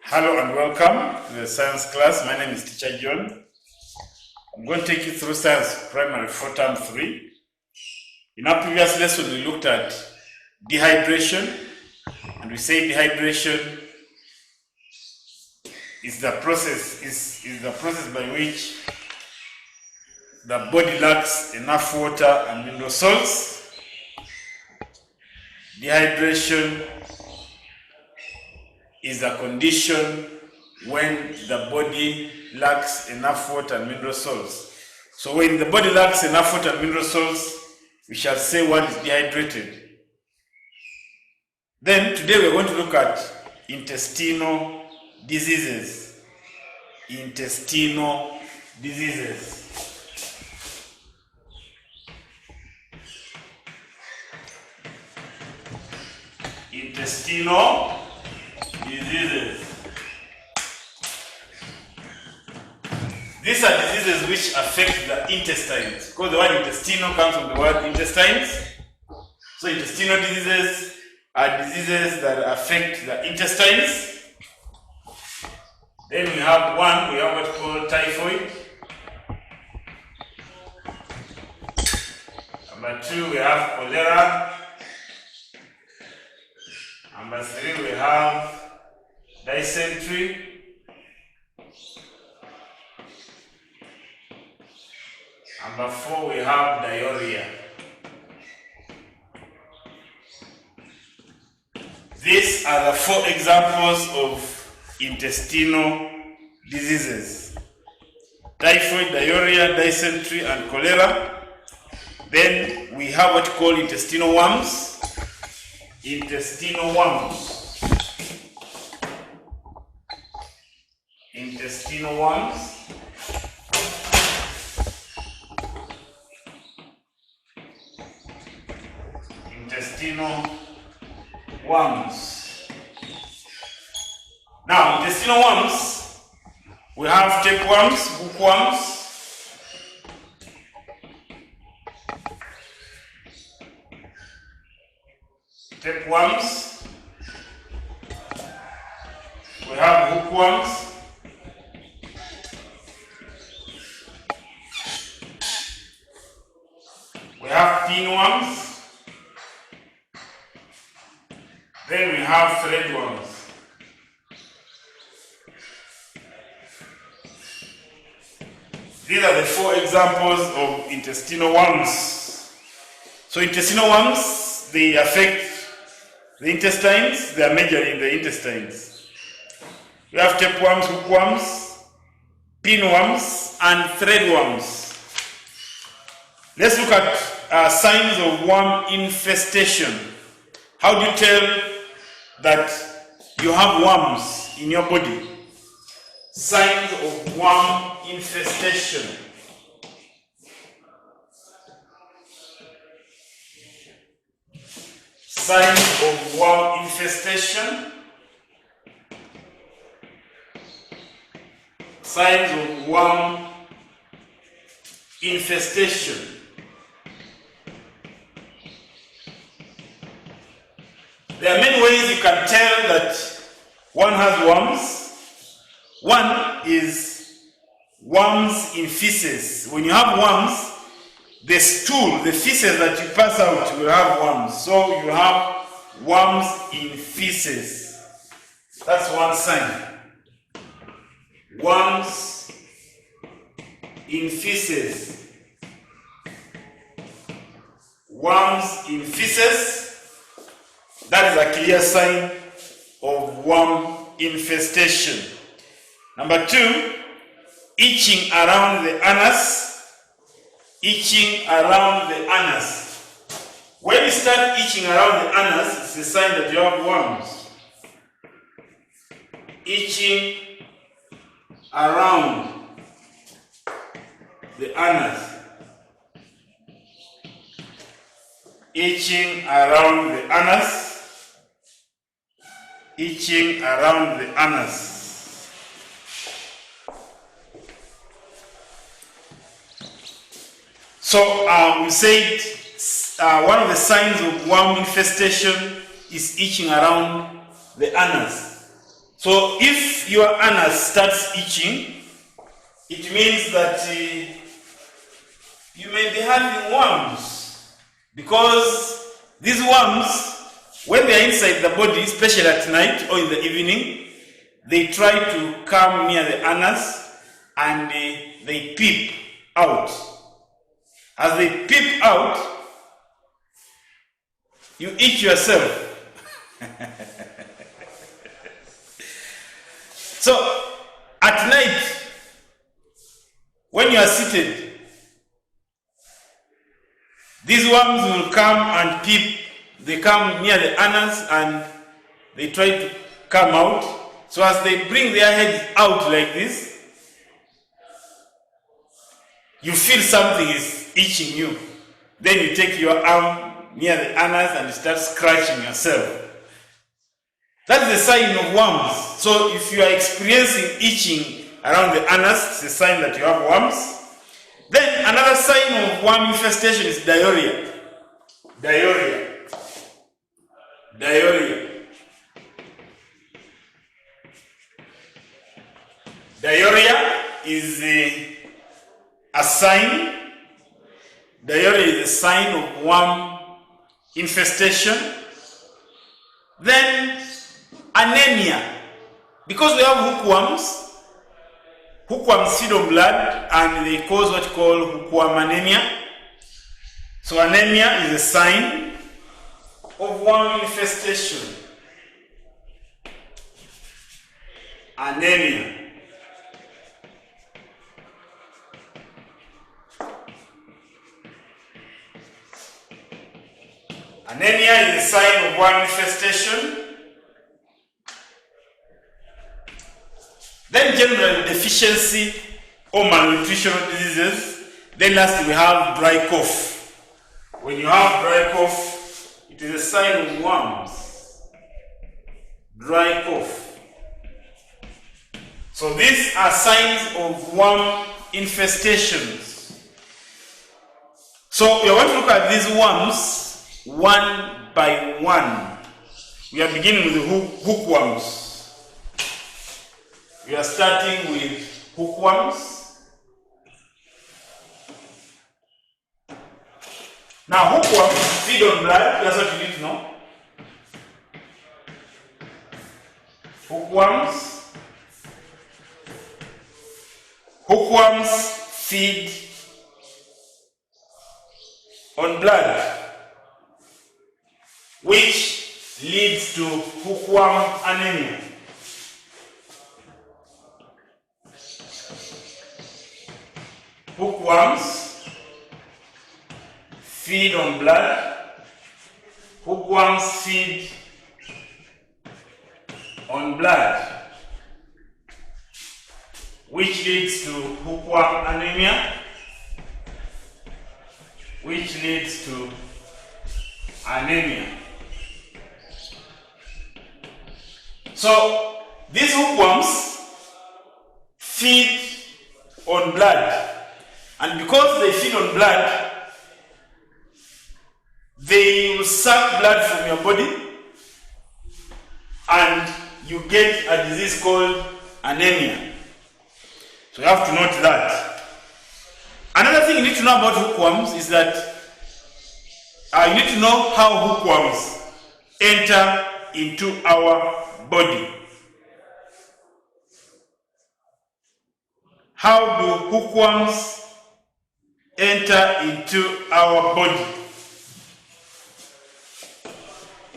Hello and welcome to the science class. My name is Teacher John. I'm going to take you through Science Primary 4 Term 3. In our previous lesson, we looked at dehydration, and we say dehydration is the process by which the body lacks enough water and mineral salts. Dehydration is a condition when the body lacks enough water and mineral salts. So when the body lacks enough water and mineral salts, we shall say one is dehydrated. Then today we're going to look at intestinal diseases. Intestinal diseases. Intestinal diseases. These are diseases which affect the intestines, because the word intestinal comes from the word intestines. So intestinal diseases are diseases that affect the intestines. Then we have what's called typhoid. Number 2, we have cholera. Number 3, we have dysentery. Number 4, we have diarrhea. These are the 4 examples of intestinal diseases: typhoid, diarrhea, dysentery, and cholera. Then we have what we call intestinal worms. Intestinal worms. Intestinal worms. Intestinal worms. Now, intestinal worms, we have tapeworms, bookworms, tapeworms, we have hookworms, we have pinworms, then we have threadworms. These are the 4 examples of intestinal worms. So intestinal worms, they affect the intestines. They are majorly in the intestines. We have tapeworms, hookworms, pinworms, and threadworms. Let's look at signs of worm infestation. How do you tell that you have worms in your body? Signs of worm infestation. Signs of worm infestation. Signs of worm infestation. There are many ways you can tell that one has worms. One is worms in feces. When you have worms, the stool, the feces that you pass out will have worms. So you have worms in feces. That's one sign. Worms in feces. Worms in feces. That is a clear sign of worm infestation. Number 2, itching around the anus. Itching around the anus. When you start itching around the anus, it's a sign that you have worms. Itching around the anus. Itching around the anus. Itching around the anus. So we said one of the signs of worm infestation is itching around the anus. So if your anus starts itching, it means that you may be having worms, because these worms, when they are inside the body, especially at night or in the evening, they try to come near the anus and they peep out. As they peep out, you itch yourself. So at night, when you are seated, these worms will come and peep. They come near the anus and they try to come out. So as they bring their heads out like this, you feel something is itching you. Then you take your arm near the anus and you start scratching yourself. That's the sign of worms. So if you are experiencing itching around the anus, it's a sign that you have worms. Then another sign of worm infestation is diarrhea. Diarrhea. Diarrhea. Diarrhea is a sign. Diarrhea is a sign of worm infestation. Then anemia. Because we have hookworms feed on blood and they cause what you call hookworm anemia. So anemia is a sign of worm infestation. Anemia. Anemia is a sign of worm infestation. Then general deficiency or malnutritional diseases. Then lastly we have dry cough. When you have dry cough, it is a sign of worms. Dry cough. So these are signs of worm infestations. So we are going to look at these worms one by one. We are beginning with the hookworms. We are starting with hookworms. Now hookworms feed on blood, that's what you need to know. Hookworms feed on blood, which leads to hookworm anemia. Hookworms feed on blood. Hookworms feed on blood, which leads to hookworm anemia, which leads to anemia. So these hookworms feed on blood, and because they feed on blood, they will suck blood from your body and you get a disease called anemia. So you have to note that. Another thing you need to know about hookworms is that you need to know how hookworms enter into our body. How do hookworms enter into our body?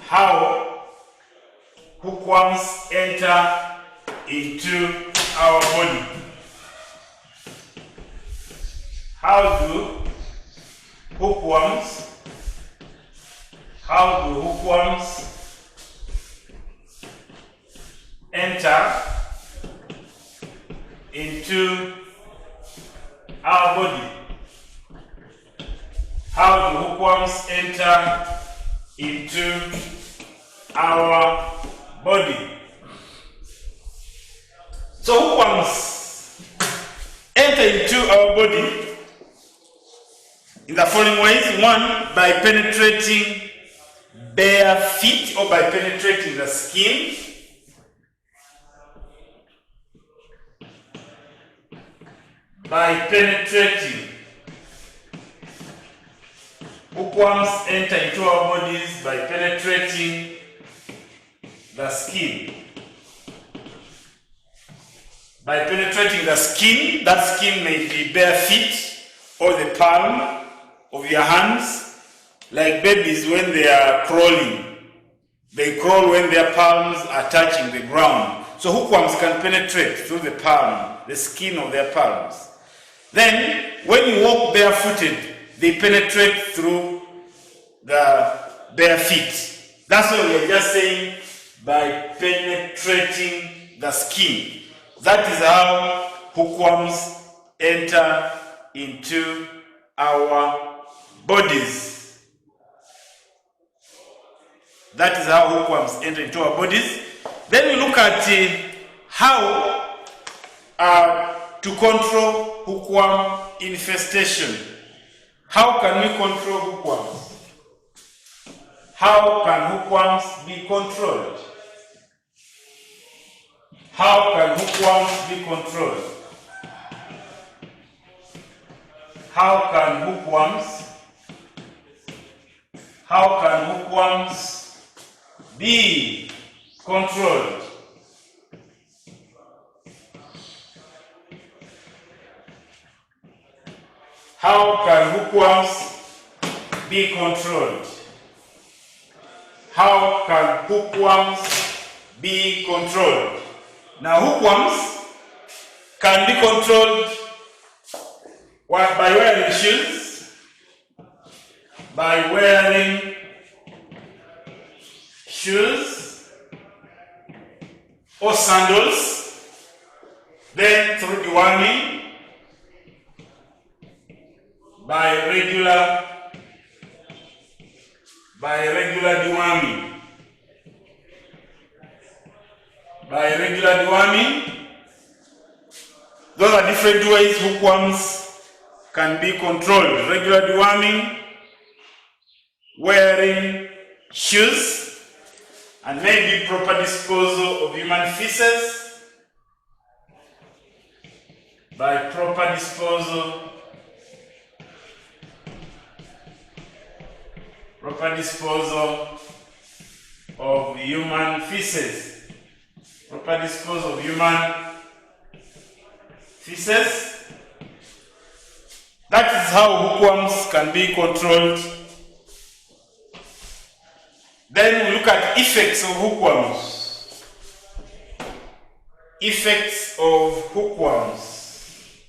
How hookworms enter into our body. How do hookworms enter into our body? How do hookworms enter into our body? So hookworms enter into our body in the following ways. One, by penetrating bare feet or by penetrating the skin. by penetrating. Hookworms enter into our bodies by penetrating the skin. By penetrating the skin, that skin may be bare feet or the palm of your hands, like babies when they are crawling. They crawl when their palms are touching the ground. So hookworms can penetrate through the palm, the skin of their palms. Then, when you walk barefooted, they penetrate through the bare feet. That's what we are just saying by penetrating the skin. That is how hookworms enter into our bodies. That is how hookworms enter into our bodies. Then we look at how to control hookworm infestation. How can we control hookworms? How can hookworms be controlled? How can hookworms be controlled? How can hookworms be controlled? How can hookworms be controlled? How can hookworms be controlled? Now, hookworms can be controlled by wearing shoes, by wearing shoes or sandals, then through deworming, by regular deworming. By regular deworming, those are different ways hookworms can be controlled. Regular deworming, wearing shoes, and maybe proper disposal of human feces. By proper disposal of human feces. Proper disposal of human feces. That is how hookworms can be controlled. Then we look at effects of hookworms. Effects of hookworms.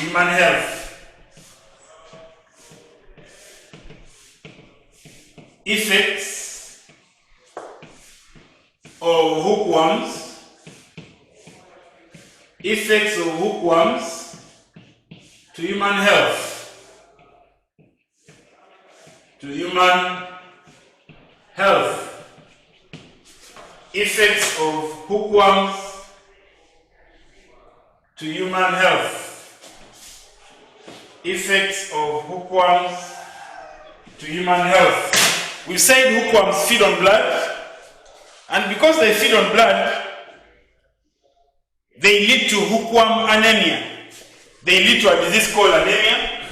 Human health. Effects of hookworms. Effects of hookworms to human health. To human health. Effects of hookworms to human health. Effects of hookworms to human health. We said hookworms feed on blood, and because they feed on blood, they lead to hookworm anemia. They lead to a disease called anemia.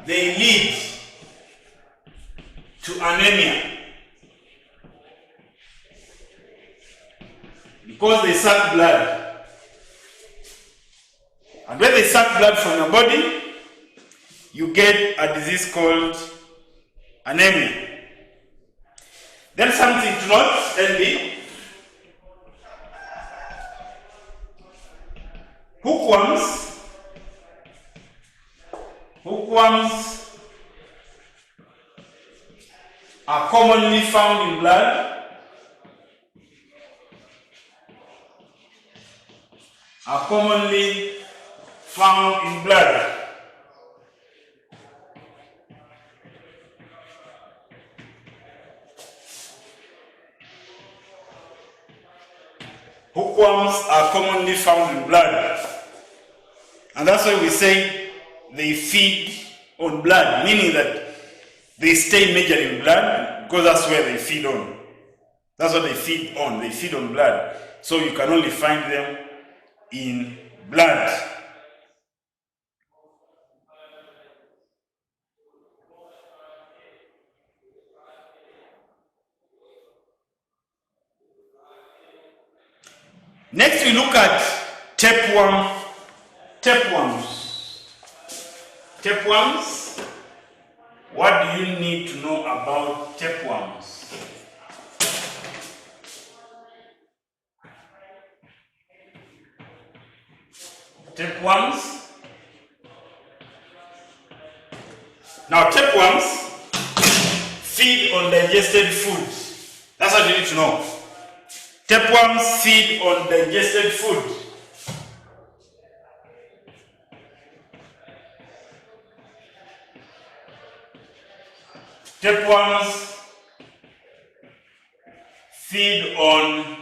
They lead to anemia because they suck blood. And when they suck blood from your body, you get a disease called anemia. Then something to note, NB. Hookworms are commonly found in blood. Are commonly found in blood. Hookworms are commonly found in blood. And that's why we say they feed on blood, meaning that they stay majorly in blood because that's where they feed on. That's what they feed on. They feed on blood. So you can only find them in blood. Next we look at tapeworm. Tapeworms. Tapeworms. What do you need to know about tapeworms? Tapeworms. Now tapeworms feed on digested food. That's what you need to know. Tapeworms feed on digested food. Tapeworms feed on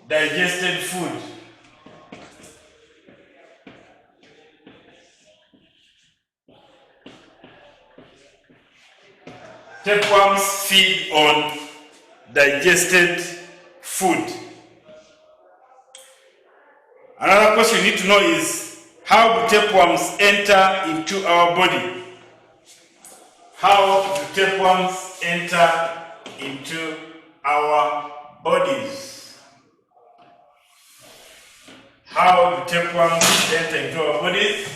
digested food. Tapeworms feed on digested food. Another question you need to know is, how do tapeworms enter into our body? How do tapeworms enter into our bodies? How do tapeworms enter into our bodies?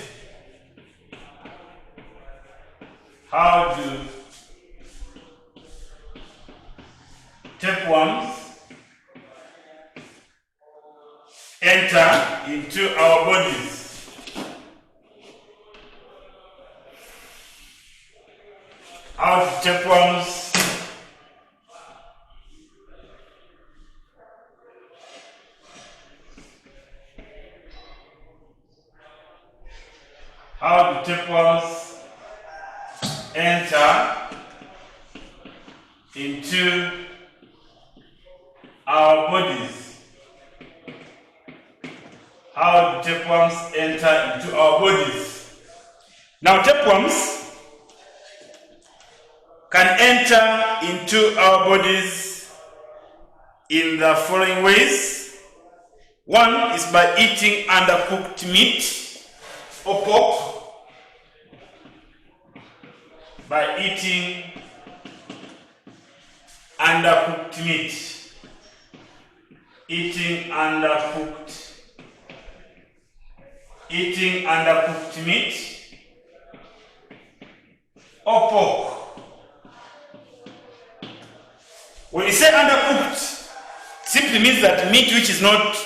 How do tapeworms enter into our bodies? How do tapeworms enter into our bodies? How do tapeworms enter into our bodies? Now tapeworms can enter into our bodies in the following ways. One is by eating undercooked meat or pork. By eating undercooked meat. Eating undercooked meat or pork. When you say undercooked, simply means that meat which is not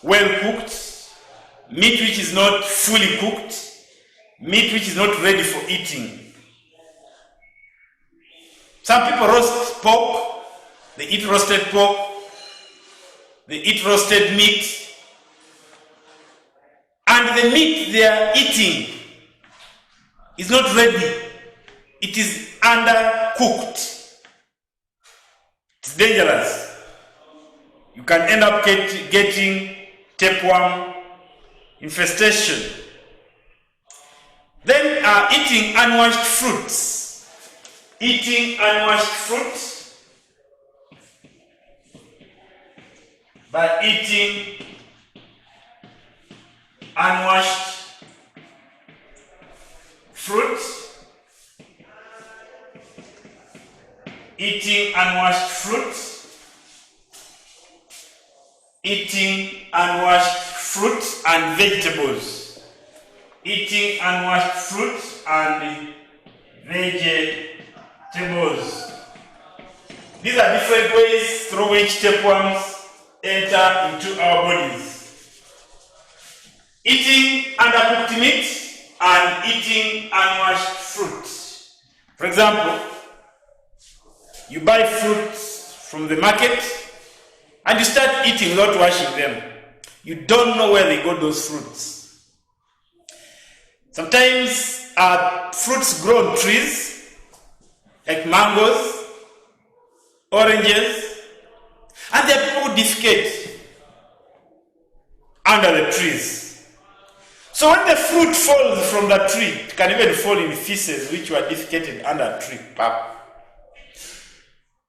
well cooked, meat which is not fully cooked, meat which is not ready for eating. Some people roast pork, they eat roasted pork, they eat roasted meat, and the meat they are eating is not ready. It is undercooked. It's dangerous. You can end up getting tapeworm infestation. Then eating unwashed fruits. Eating unwashed fruit. By eating unwashed fruit. Eating unwashed fruit. Eating unwashed fruit and vegetables. Eating unwashed fruit and vegetables. These are different ways through which tapeworms enter into our bodies. Eating undercooked meat and eating unwashed fruit. For example, you buy fruits from the market and you start eating without washing them. You don't know where they got those fruits. Sometimes fruits grow on trees, like mangoes, oranges, and there are people who defecate under the trees. So when the fruit falls from the tree, it can even fall in feces which were defecated under a tree.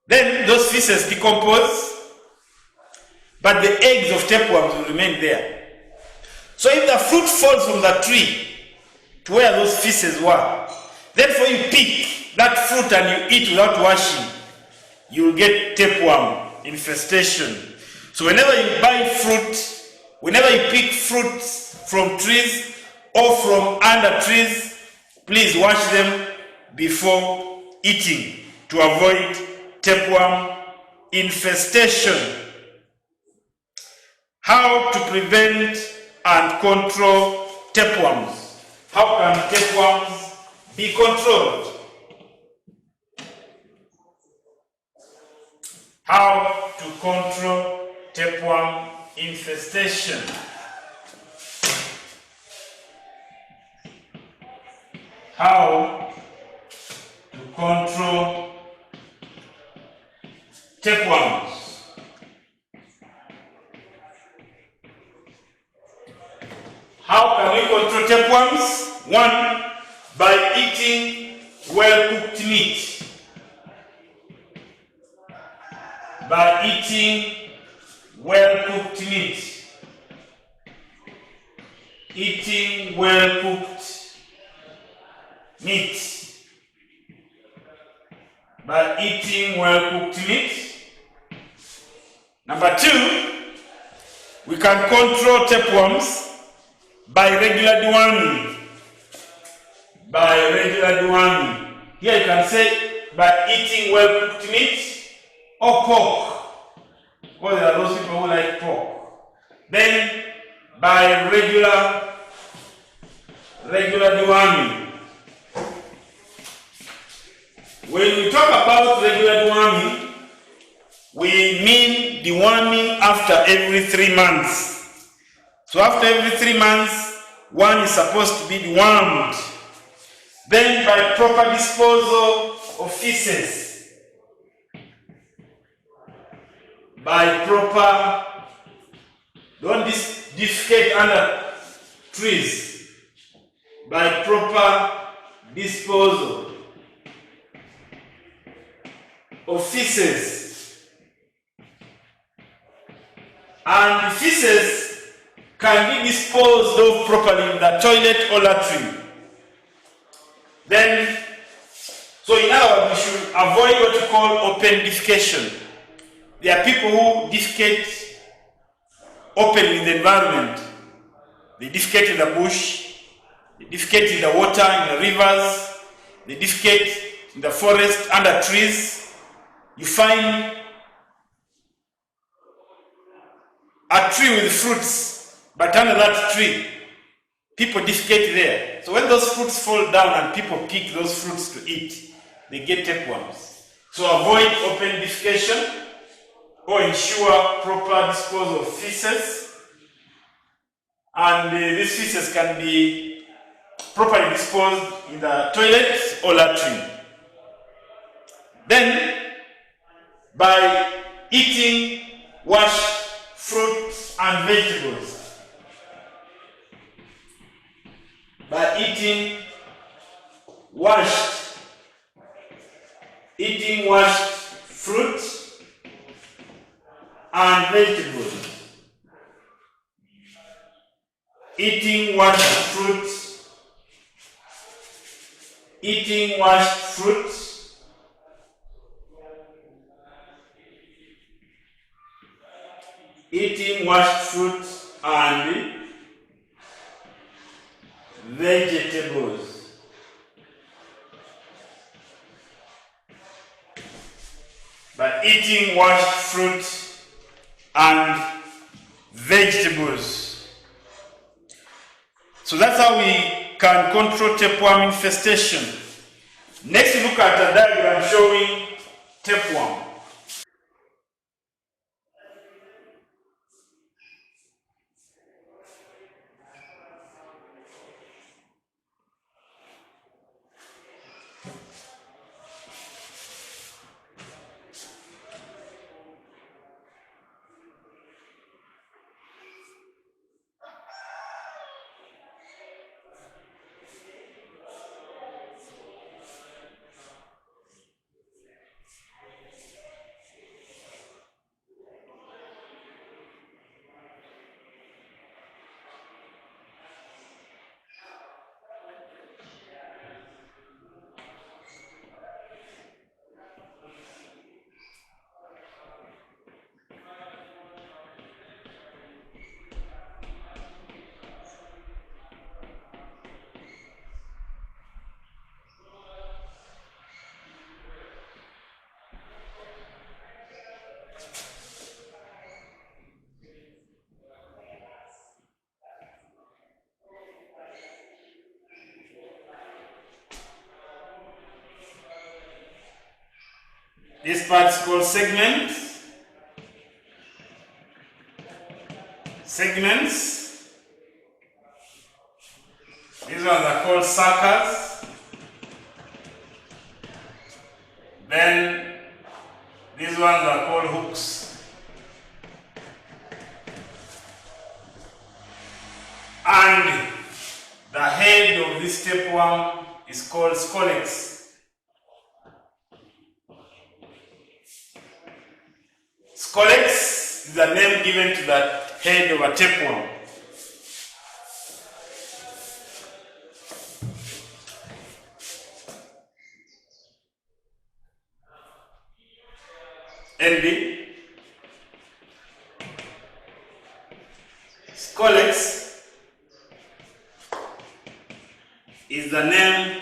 Then those feces decompose, but the eggs of tapeworms will remain there. So if the fruit falls from the tree to where those feces were, then for you pick that fruit and you eat without washing, you will get tapeworm infestation. So whenever you buy fruit, whenever you pick fruits from trees or from under trees, please wash them before eating to avoid tapeworm infestation. How to prevent and control tapeworms? How can tapeworms be controlled? How to control tapeworm infestation? How to control tapeworms? How can we control tapeworms? One, by eating well-cooked meat. By eating well-cooked meat. Eating well-cooked meat. By eating well-cooked meat. Number two, we can control tapeworms by regular deworming. By regular deworming. Here you can say by eating well-cooked meat or pork. Well, there are those people who like pork. Then by regular deworming. When we talk about regular deworming, we mean deworming after every 3 months. So after every 3 months, one is supposed to be dewormed. Then by proper disposal of feces. By proper, don't defecate under trees. By proper disposal of feces. And the feces can be disposed of properly in the toilet or latrine. Then, so in other words, we should avoid what we call open defecation. There are people who defecate openly in the environment. They defecate in the bush, they defecate in the water, in the rivers, they defecate in the forest, under trees. You find a tree with fruits, but under that tree, people defecate there. So when those fruits fall down and people pick those fruits to eat, they get tapeworms. So avoid open defecation or ensure proper disposal of feces. And these feces can be properly disposed in the toilet or latrine. Then, by eating washed fruits and vegetables. By eating washed fruit and vegetables. Eating washed fruit. Eating washed fruit. Eating washed fruit and vegetables. By eating washed fruit and vegetables. So that's how we can control tapeworm infestation. Next, we look at a diagram showing tapeworm. This part is called segment. Segments. These ones are called suckers. Then these ones are called hooks. And the head of this tapeworm is called scolex. Scolex is a name given to the head of a tapeworm. NB. Scolex is the name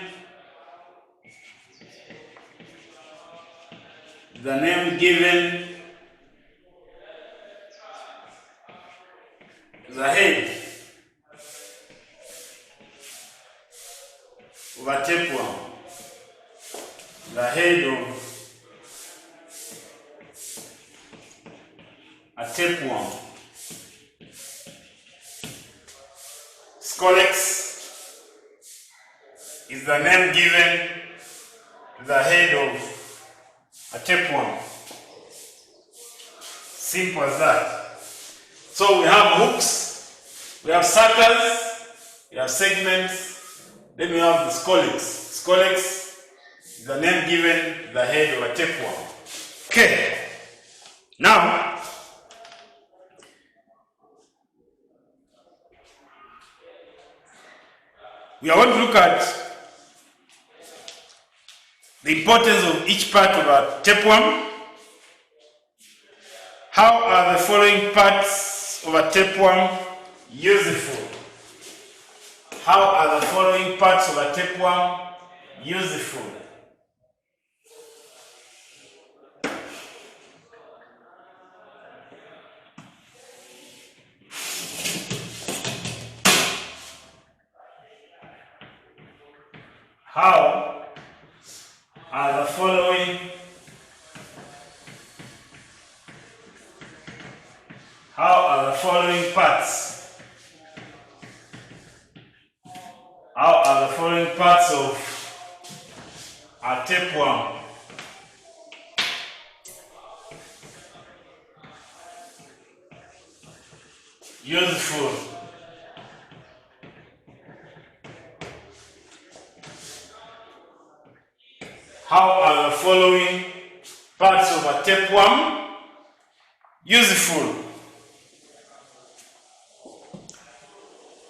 given to the head of a tapeworm. The head of a tapeworm. Scolex is the name given to the head of a tapeworm. Simple as that. So we have hooks, we have suckers, we have segments, then we have the scolex. Scolex is the name given to the head of a tapeworm. Okay. Now, we are going to look at the importance of each part of a tapeworm. How are the following parts of a tapeworm useful? How are the following parts of a tapeworm useful? How are the following parts? How are the following parts of a tapeworm useful? How are the following parts of a tapeworm useful?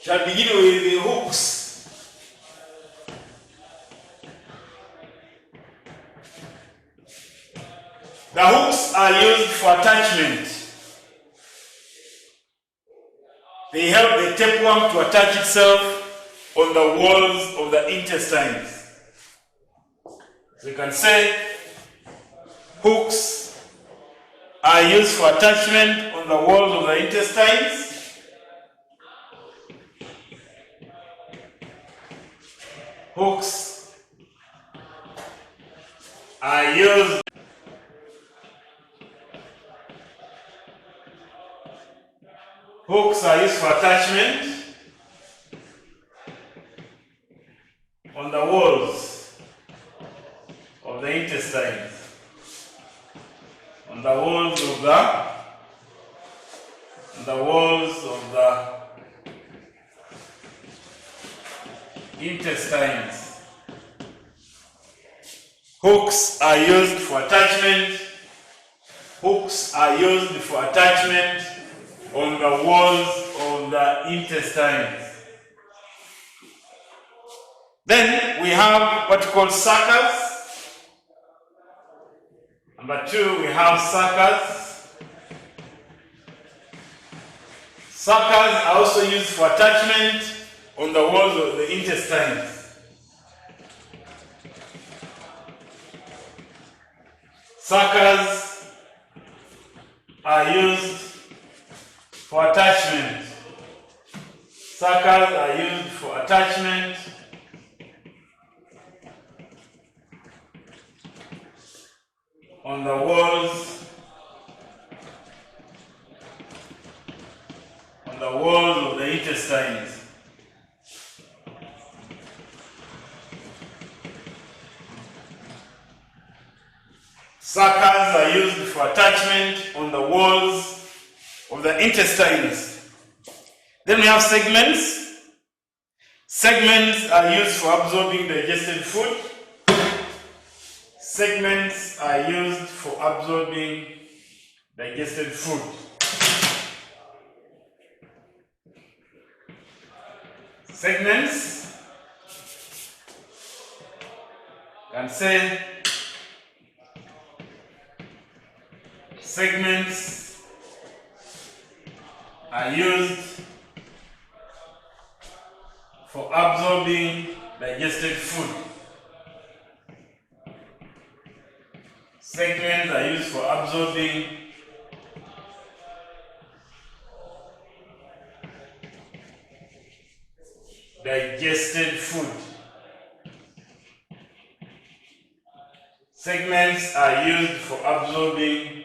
Shall begin with the hooks. The hooks are used for attachment. They help the tapeworm to attach itself on the walls of the intestines. So you can say hooks are used for attachment on the walls of the intestines. Hooks are used for attachment on the walls of the intestines. On the walls of the intestines. Hooks are used for attachment. Hooks are used for attachment on the walls of the intestines. Then we have what we call suckers. Number two, we have suckers. Suckers are also used for attachment on the walls of the intestines. Suckers are used for attachment. Suckers are used for attachment on the walls of the intestines. Suckers are used for attachment on the walls of the intestines. Then we have segments. Segments are used for absorbing digested food. Segments are used for absorbing digested food. Segments can say segments are used for absorbing digested food. Segments are used for absorbing digested food. Segments are used for absorbing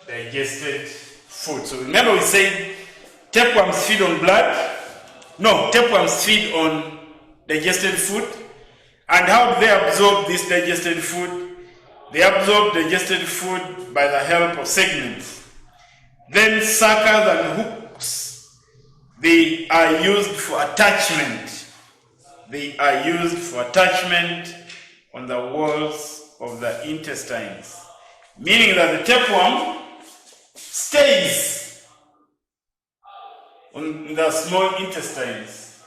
digested food. So remember we said tapeworms feed on blood. No, tapeworms feed on digested food. And how do they absorb this digested food? They absorb digested food by the help of segments. Then suckers and hooks, they are used for attachment. They are used for attachment on the walls of the intestines. Meaning that the tapeworm stays on the small intestines,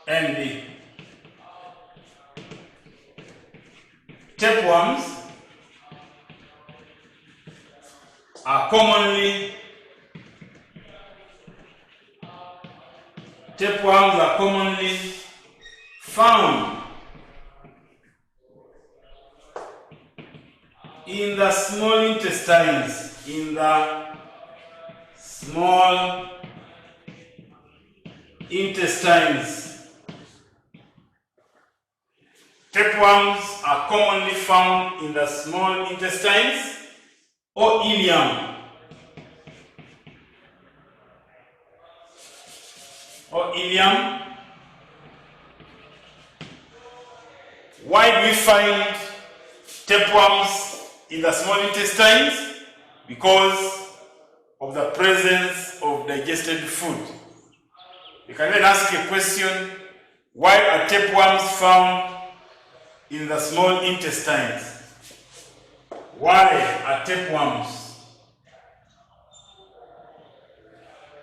and the tapeworms are commonly found in the small intestines. In the small intestines. Tapeworms are commonly found in the small intestines or ileum. Why do we find tapeworms in the small intestines? Because of the presence of digested food. You can then ask a question, why are tapeworms found in the small intestines? Why are tapeworms?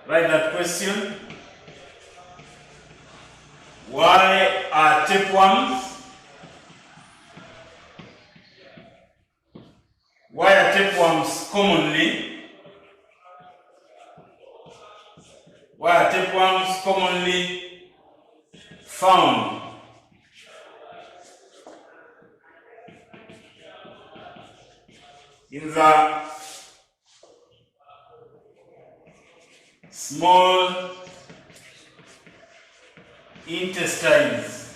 Write that question. Why are tapeworms? Why are tapeworms commonly? Why are tapeworms commonly found? In the small intestines.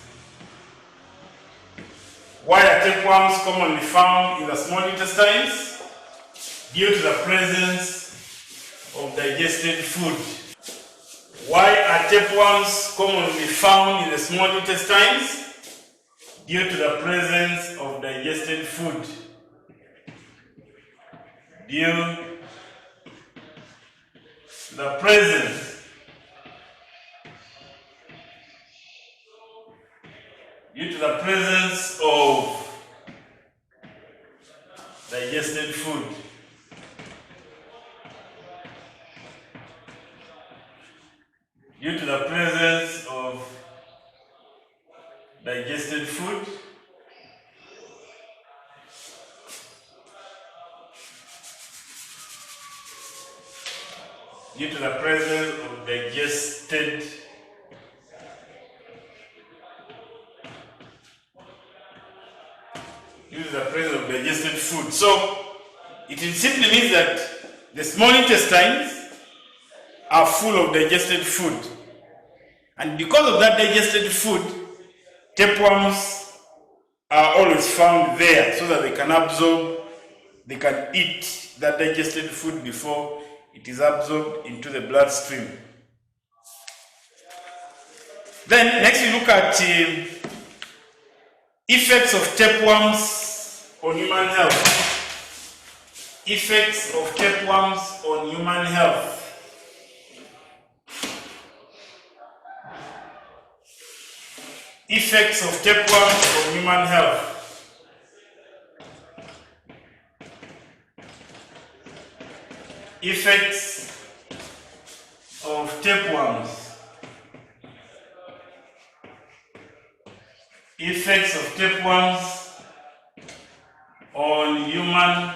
Why are tapeworms commonly found in the small intestines? Due to the presence of digested food. Why are tapeworms commonly found in the small intestines? Due to the presence of digested food. Due to the presence of digested food. Due to the presence of digested food. Due to the presence of digested food. So it simply means that the small intestines are full of digested food. And because of that digested food, tapeworms are always found there so that they can absorb, they can eat that digested food before it is absorbed into the bloodstream. Then next we look at effects of tapeworms on human health. Effects of tapeworms on human health. Effects of tapeworms on human health. Effects of tapeworms. Effects of tapeworms on human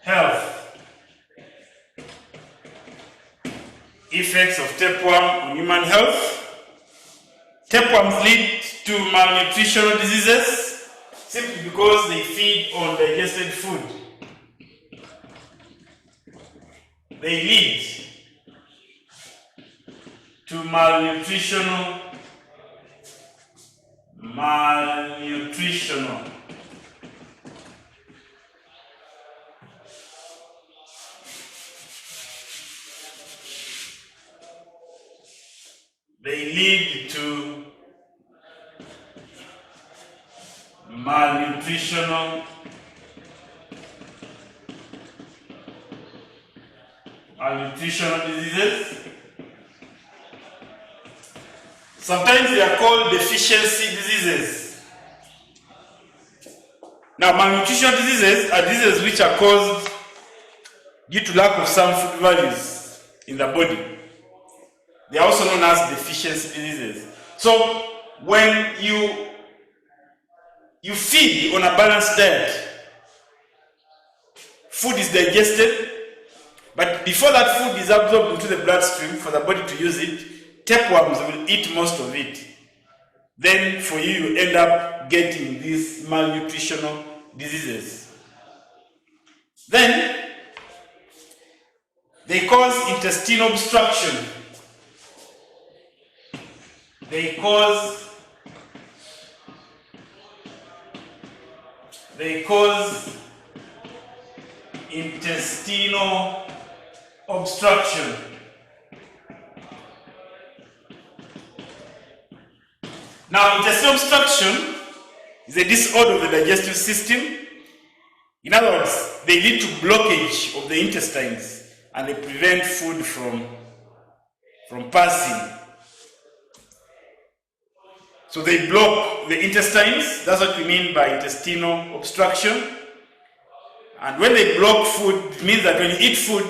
health. Effects of tapeworm on human health. Tapeworms lead to malnutritional diseases simply because they feed on digested food. They lead to malnutritional. They lead to malnutritional diseases. Sometimes they are called deficiency diseases. Now, malnutritional diseases are diseases which are caused due to lack of some food values in the body. They are also known as deficiency diseases. So, when you feed on a balanced diet, food is digested, but before that food is absorbed into the bloodstream for the body to use it, tapeworms will eat most of it. Then for you end up getting these malnutritional diseases. Then they cause intestinal obstruction. They cause intestinal obstruction. Now, intestinal obstruction is a disorder of the digestive system. In other words, they lead to blockage of the intestines and they prevent food from passing. So they block the intestines. That's what we mean by intestinal obstruction. And when they block food, it means that when you eat food,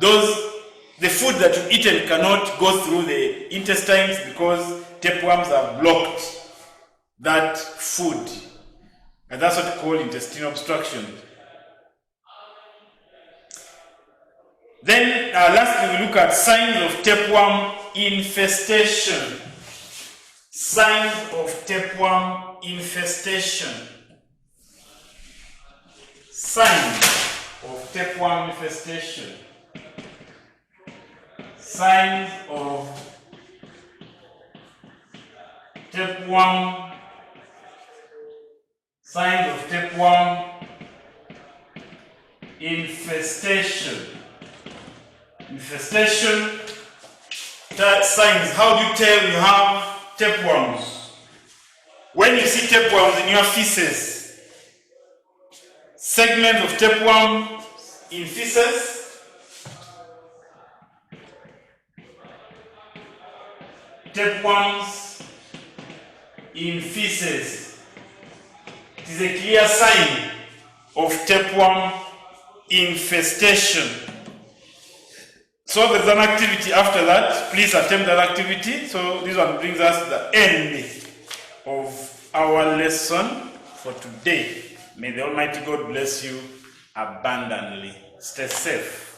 the food that you've eaten cannot go through the intestines because tapeworms have blocked that food. And that's what we call intestinal obstruction. Then lastly, we look at signs of tapeworm infestation. Signs of tapeworm infestation. Signs of tapeworm infestation. Signs of tapeworm. Signs of tapeworm infestation. Infestation. That signs. How do you tell you have tapeworms? When you see tapeworms in your feces, segment of tapeworm in feces, tapeworms in feces. It is a clear sign of tapeworm infestation. So there's an activity after that. Please attempt that activity. So this one brings us to the end of our lesson for today. May the Almighty God bless you abundantly. Stay safe.